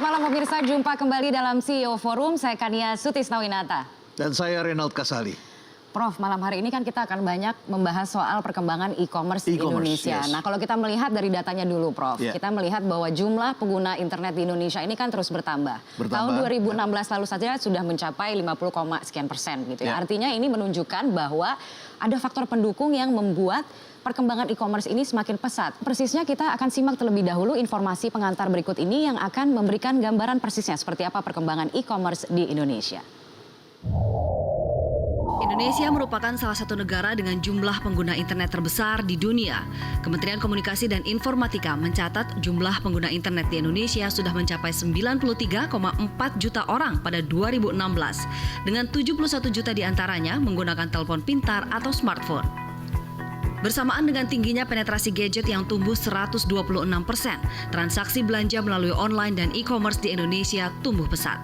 Selamat malam pemirsa, jumpa kembali dalam CEO Forum. Saya Kania Sutisnawinata. Dan saya Renald Kasali. Prof, malam hari ini kan kita akan banyak membahas soal perkembangan e-commerce di Indonesia. Yes. Nah, kalau kita melihat dari datanya dulu, Prof. Kita melihat bahwa jumlah pengguna internet di Indonesia ini kan terus bertambah. Tahun 2016 lalu saja sudah mencapai 50,sekian% gitu ya. Artinya ini menunjukkan bahwa ada faktor pendukung yang membuat perkembangan e-commerce ini semakin pesat. Persisnya kita akan simak terlebih dahulu informasi pengantar berikut ini yang akan memberikan gambaran persisnya seperti apa perkembangan e-commerce di Indonesia. Indonesia merupakan salah satu negara dengan jumlah pengguna internet terbesar di dunia. Kementerian Komunikasi dan Informatika mencatat jumlah pengguna internet di Indonesia sudah mencapai 93,4 juta orang pada 2016, dengan 71 juta diantaranya menggunakan telepon pintar atau smartphone. Bersamaan dengan tingginya penetrasi gadget yang tumbuh 126%, transaksi belanja melalui online dan e-commerce di Indonesia tumbuh pesat.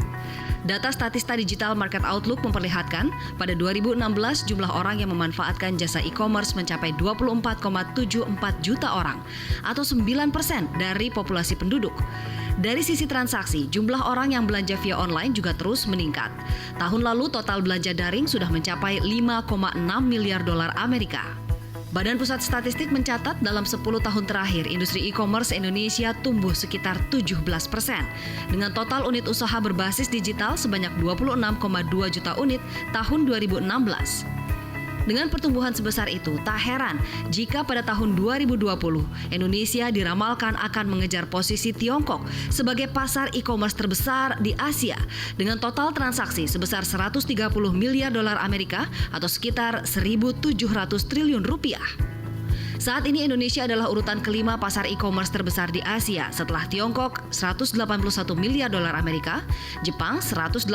Data Statista Digital Market Outlook memperlihatkan pada 2016 jumlah orang yang memanfaatkan jasa e-commerce mencapai 24,74 juta orang atau 9% dari populasi penduduk. Dari sisi transaksi, jumlah orang yang belanja via online juga terus meningkat. Tahun lalu total belanja daring sudah mencapai 5,6 miliar dolar Amerika. Badan Pusat Statistik mencatat dalam 10 tahun terakhir, industri e-commerce Indonesia tumbuh sekitar 17%, dengan total unit usaha berbasis digital sebanyak 26,2 juta unit tahun 2016. Dengan pertumbuhan sebesar itu, tak heran jika pada tahun 2020 Indonesia diramalkan akan mengejar posisi Tiongkok sebagai pasar e-commerce terbesar di Asia dengan total transaksi sebesar 130 miliar dolar Amerika atau sekitar 1.700 triliun rupiah. Saat ini Indonesia adalah urutan kelima pasar e-commerce terbesar di Asia setelah Tiongkok 181 miliar dolar Amerika, Jepang 118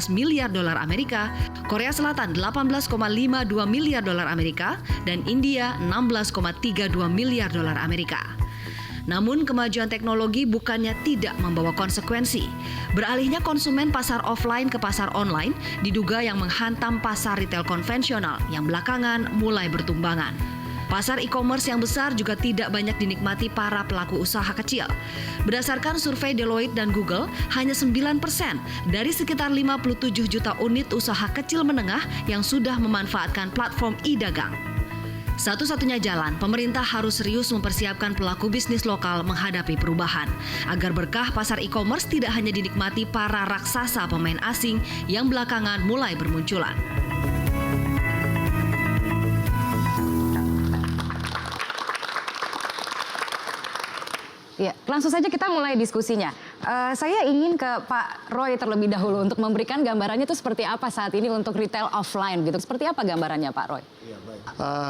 miliar dolar Amerika, Korea Selatan 18,52 miliar dolar Amerika, dan India 16,32 miliar dolar Amerika. Namun kemajuan teknologi bukannya tidak membawa konsekuensi. Beralihnya konsumen pasar offline ke pasar online diduga yang menghantam pasar retail konvensional yang belakangan mulai bertumbangan. Pasar e-commerce yang besar juga tidak banyak dinikmati para pelaku usaha kecil. Berdasarkan survei Deloitte dan Google, hanya 9% dari sekitar 57 juta unit usaha kecil menengah yang sudah memanfaatkan platform e-dagang. Satu-satunya jalan, pemerintah harus serius mempersiapkan pelaku bisnis lokal menghadapi perubahan, agar berkah pasar e-commerce tidak hanya dinikmati para raksasa pemain asing yang belakangan mulai bermunculan. Ya, langsung saja kita mulai diskusinya. Saya ingin ke Pak Roy terlebih dahulu untuk memberikan gambarannya itu seperti apa saat ini untuk retail offline gitu. Seperti apa gambarannya Pak Roy? Ya, baik.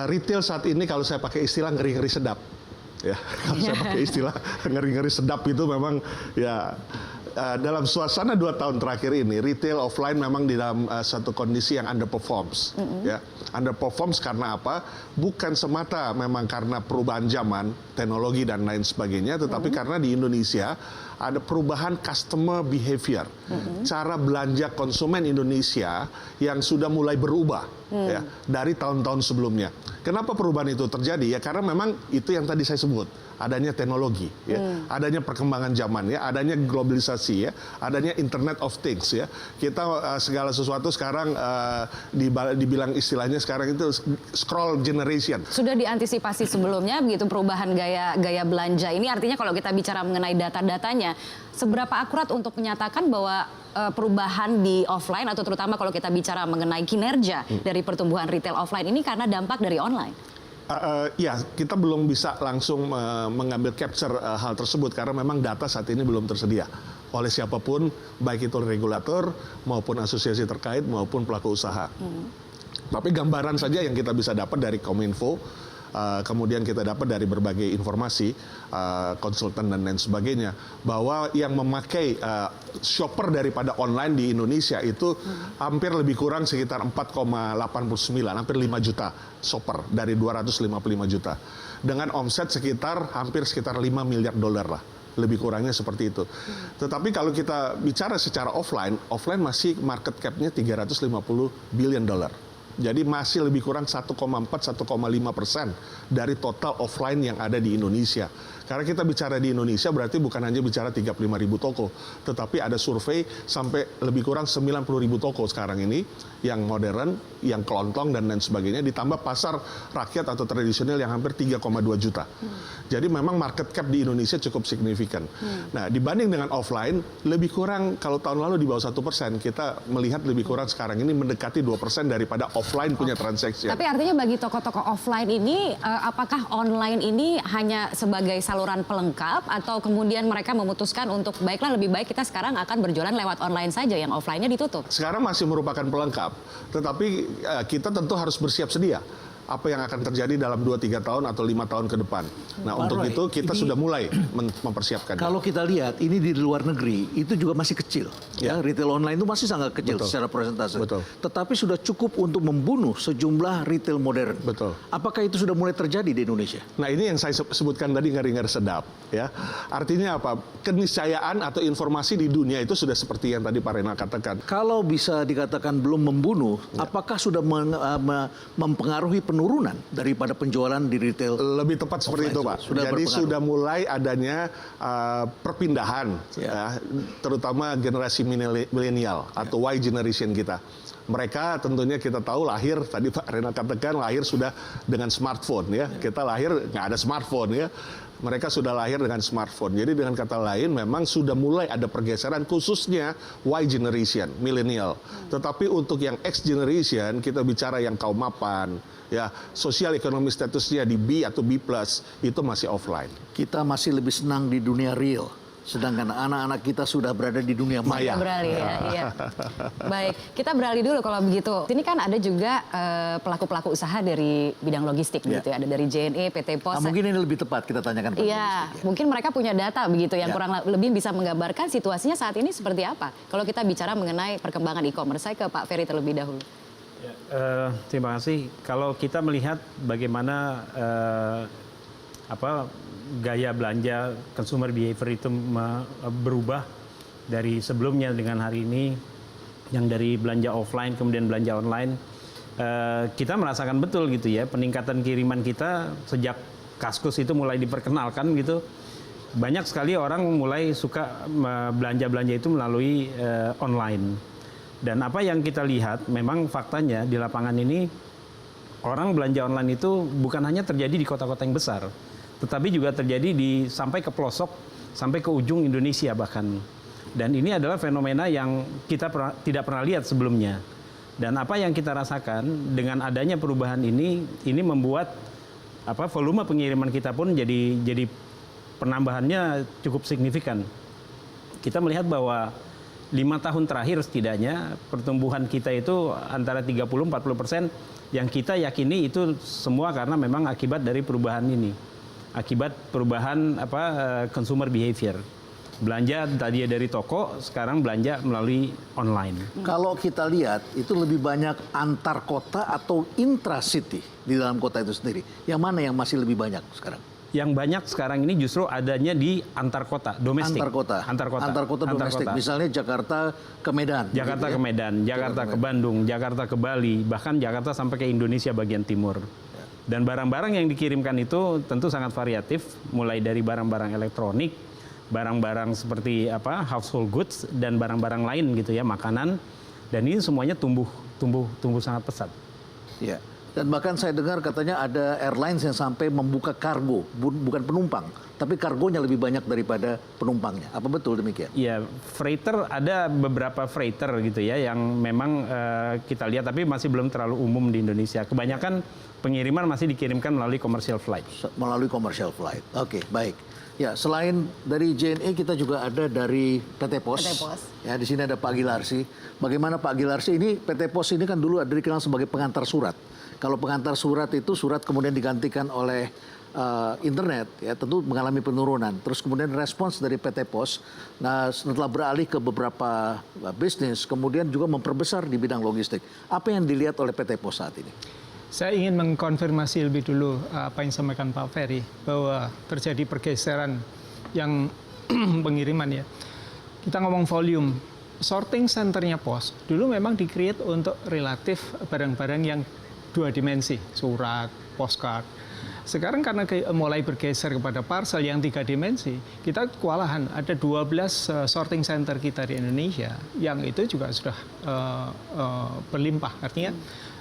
Retail saat ini kalau saya pakai istilah ngeri-ngeri sedap. Ya, kalau saya pakai istilah ngeri-ngeri sedap itu memang ya dalam suasana 2 tahun terakhir ini retail offline memang di dalam satu kondisi yang underperforms. Ya, underperforms karena apa? Bukan semata memang karena perubahan zaman, teknologi dan lain sebagainya, tetapi karena di Indonesia ada perubahan customer behavior, cara belanja konsumen Indonesia yang sudah mulai berubah ya dari tahun-tahun sebelumnya. Kenapa perubahan itu terjadi? Ya karena memang itu yang tadi saya sebut, adanya teknologi, ya, adanya perkembangan zaman, ya, adanya globalisasi, ya, adanya Internet of Things, ya. Kita segala sesuatu sekarang dibilang istilahnya sekarang itu scroll generation. Sudah diantisipasi sebelumnya begitu perubahan gaya belanja ini, artinya kalau kita bicara mengenai data-datanya, seberapa akurat untuk menyatakan bahwa perubahan di offline atau terutama kalau kita bicara mengenai kinerja dari pertumbuhan retail offline ini karena dampak dari online? Ya, kita belum bisa langsung mengambil capture hal tersebut karena memang data saat ini belum tersedia oleh siapapun, baik itu regulator maupun asosiasi terkait maupun pelaku usaha. Tapi gambaran saja yang kita bisa dapat dari Kominfo, kemudian kita dapat dari berbagai informasi, konsultan dan lain sebagainya, bahwa yang memakai shopper daripada online di Indonesia itu hampir lebih kurang sekitar 4,89, hampir 5 juta shopper dari 255 juta. Dengan omset hampir sekitar 5 miliar dolar lah. Lebih kurangnya seperti itu. Tetapi kalau kita bicara secara offline masih market cap-nya 350 billion dolar. Jadi masih lebih kurang 1,4-1,5% dari total offline yang ada di Indonesia. Karena kita bicara di Indonesia berarti bukan hanya bicara 35.000 toko, tetapi ada survei sampai lebih kurang 90.000 toko sekarang ini yang modern, yang kelontong dan lain sebagainya, ditambah pasar rakyat atau tradisional yang hampir 3,2 juta. Jadi memang market cap di Indonesia cukup signifikan. Nah, dibanding dengan offline, lebih kurang kalau tahun lalu di bawah 1%, kita melihat lebih kurang sekarang ini mendekati 2% daripada offline punya transaksi. Tapi artinya bagi toko-toko offline ini, apakah online ini hanya sebagai saluran pelengkap atau kemudian mereka memutuskan untuk baiklah lebih baik kita sekarang akan berjualan lewat online saja, yang offline-nya ditutup? Sekarang masih merupakan pelengkap, tetapi kita tentu harus bersiap sedia apa yang akan terjadi dalam 2-3 tahun atau 5 tahun ke depan. Nah, Pak untuk Roy, itu kita ini sudah mulai mempersiapkan. Kalau kita lihat ini di luar negeri itu juga masih kecil. Ya, retail online itu masih sangat kecil secara persentase. Tetapi sudah cukup untuk membunuh sejumlah retail modern. Apakah itu sudah mulai terjadi di Indonesia? Nah, ini yang saya sebutkan tadi, ngeri-ngeri sedap, ya. Artinya apa? Keniscayaan atau informasi di dunia itu sudah seperti yang tadi Pak Renal katakan. Kalau bisa dikatakan belum membunuh, apakah sudah mempengaruhi penurunan daripada penjualan di retail? Lebih tepat seperti itu, Pak. Jadi sudah mulai adanya perpindahan, ya, terutama generasi milenial atau Y generation kita. Mereka tentunya kita tahu lahir, tadi Pak Renal katakan lahir sudah dengan smartphone, ya. Kita lahir nggak ada smartphone, ya. Mereka sudah lahir dengan smartphone. Jadi dengan kata lain memang sudah mulai ada pergeseran khususnya Y generation, milenial. Tetapi untuk yang X generation kita bicara yang kaum mapan, ya, sosial ekonomi statusnya di B atau B+, itu masih offline. Kita masih lebih senang di dunia real. Sedangkan anak-anak kita sudah berada di dunia maya. Beralih, ya, iya. Baik, kita beralih dulu kalau begitu. Ini kan ada juga pelaku-pelaku usaha dari bidang logistik gitu ya. Ada dari JNE, PT Pos. Mungkin ini lebih tepat kita tanyakan. Iya, mungkin mereka punya data begitu yang kurang lebih bisa menggambarkan situasinya saat ini seperti apa. Kalau kita bicara mengenai perkembangan e-commerce, saya ke Pak Ferry terlebih dahulu. Terima kasih. Kalau kita melihat bagaimana gaya belanja consumer behavior itu berubah dari sebelumnya dengan hari ini, yang dari belanja offline kemudian belanja online, kita merasakan betul gitu ya peningkatan kiriman kita sejak Kaskus itu mulai diperkenalkan gitu. Banyak sekali orang mulai suka belanja itu melalui online. Dan apa yang kita lihat memang faktanya di lapangan ini orang belanja online itu bukan hanya terjadi di kota-kota yang besar, tetapi juga terjadi sampai ke pelosok, sampai ke ujung Indonesia bahkan. Dan ini adalah fenomena yang kita tidak pernah lihat sebelumnya. Dan apa yang kita rasakan dengan adanya perubahan ini membuat volume pengiriman kita pun jadi penambahannya cukup signifikan. Kita melihat bahwa 5 tahun terakhir setidaknya pertumbuhan kita itu antara 30-40%, yang kita yakini itu semua karena memang akibat dari perubahan ini. Akibat perubahan consumer behavior. Belanja tadi dari toko, sekarang belanja melalui online. Kalau kita lihat, itu lebih banyak antar kota atau intra-city di dalam kota itu sendiri. Yang mana yang masih lebih banyak sekarang? Yang banyak sekarang ini justru adanya di antar kota, domestik. Antar kota domestik. Misalnya Jakarta ke Medan. Jakarta ke Medan, Jakarta ke Bandung, Jakarta ke Bali, bahkan Jakarta sampai ke Indonesia bagian timur. Dan barang-barang yang dikirimkan itu tentu sangat variatif, mulai dari barang-barang elektronik, barang-barang seperti household goods dan barang-barang lain gitu ya, makanan. Dan ini semuanya tumbuh sangat pesat. Ya. Dan bahkan saya dengar katanya ada airlines yang sampai membuka kargo, bukan penumpang, tapi kargonya lebih banyak daripada penumpangnya. Apa betul demikian? Iya, freighter, ada beberapa freighter gitu ya yang memang kita lihat, tapi masih belum terlalu umum di Indonesia. Kebanyakan pengiriman masih dikirimkan melalui commercial flight. Melalui commercial flight. Oke, baik. Ya, selain dari JNE kita juga ada dari PT Pos. Ya, di sini ada Pak Gilarsi. Bagaimana Pak Gilarsi ini, PT Pos ini kan dulu ada dikenal sebagai pengantar surat. Kalau pengantar surat itu surat kemudian digantikan oleh internet, ya tentu mengalami penurunan. Terus kemudian respons dari PT Pos, nah setelah beralih ke beberapa bisnis, kemudian juga memperbesar di bidang logistik. Apa yang dilihat oleh PT Pos saat ini? Saya ingin mengkonfirmasi lebih dulu apa yang disampaikan Pak Ferry, bahwa terjadi pergeseran yang pengiriman ya. Kita ngomong volume, sorting centernya Pos dulu memang di-create untuk relatif barang-barang yang 2 dimensi, surat, postcard. Sekarang karena mulai bergeser kepada parcel yang 3 dimensi, kita kewalahan. Ada 12 sorting center kita di Indonesia yang itu juga sudah berlimpah. Artinya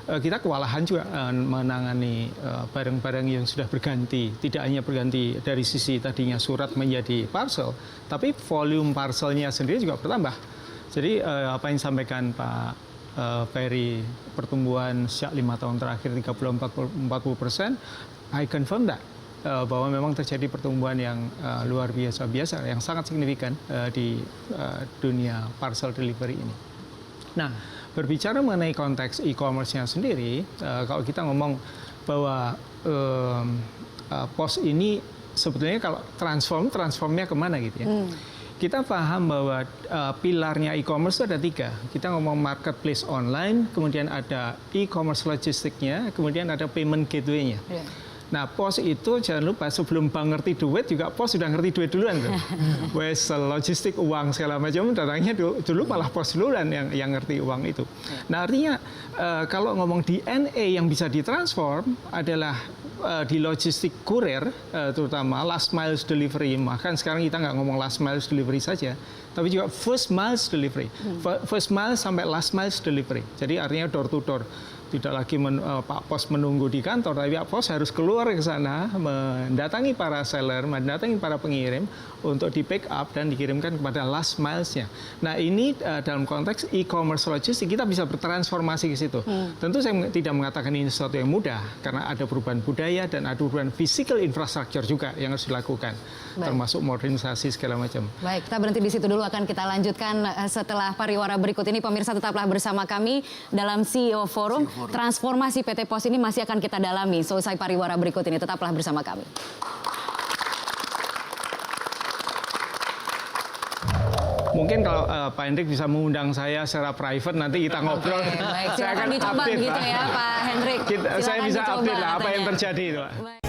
kita kewalahan juga menangani barang-barang yang sudah berganti. Tidak hanya berganti dari sisi tadinya surat menjadi parcel, tapi volume parcelnya sendiri juga bertambah. Jadi apa yang disampaikan Pak Ferry, pertumbuhan sejak 5 tahun terakhir 30-40%, I confirm that bahwa memang terjadi pertumbuhan yang luar biasa, yang sangat signifikan di dunia parcel delivery ini. Nah, berbicara mengenai konteks e-commerce-nya sendiri, kalau kita ngomong bahwa POS ini sebetulnya kalau transformnya kemana gitu ya. Kita paham bahwa pilarnya e-commerce itu ada 3. Kita ngomong marketplace online, kemudian ada e-commerce logistiknya, kemudian ada payment gateway-nya. Nah, POS itu jangan lupa sebelum Bang ngerti duit juga POS sudah ngerti duit duluan tuh. Wes logistik uang segala macam datangnya dulu malah POS duluan yang ngerti uang itu. Nah, artinya kalau ngomong DNA yang bisa ditransform adalah di logistik kurir, terutama last miles delivery. Bahkan sekarang kita nggak ngomong last miles delivery saja, tapi juga first miles delivery. First miles sampai last miles delivery. Jadi artinya door to door. Tidak lagi Pak Pos menunggu di kantor, tapi Pak Pos harus keluar ke sana, mendatangi para seller, mendatangi para pengirim untuk di pick up dan dikirimkan kepada last miles-nya. Nah, ini dalam konteks e-commerce logistik kita bisa bertransformasi ke situ. Tentu saya tidak mengatakan ini sesuatu yang mudah, karena ada perubahan budaya dan ada perubahan physical infrastructure juga yang harus dilakukan, termasuk modernisasi segala macam. Baik, kita berhenti di situ dulu, akan kita lanjutkan setelah pariwara berikut ini. Pemirsa, tetaplah bersama kami dalam CEO Forum. Transformasi PT POS ini masih akan kita dalami selesai pariwara berikut ini. Tetaplah bersama kami. Mungkin kalau Pak Hendrik bisa mengundang saya secara private, nanti kita ngobrol. Baik, Saya akan dicoba update gitu ya Pak Hendrik. Saya bisa dicoba update lah apa yang katanya. terjadi itu, Pak. Baik.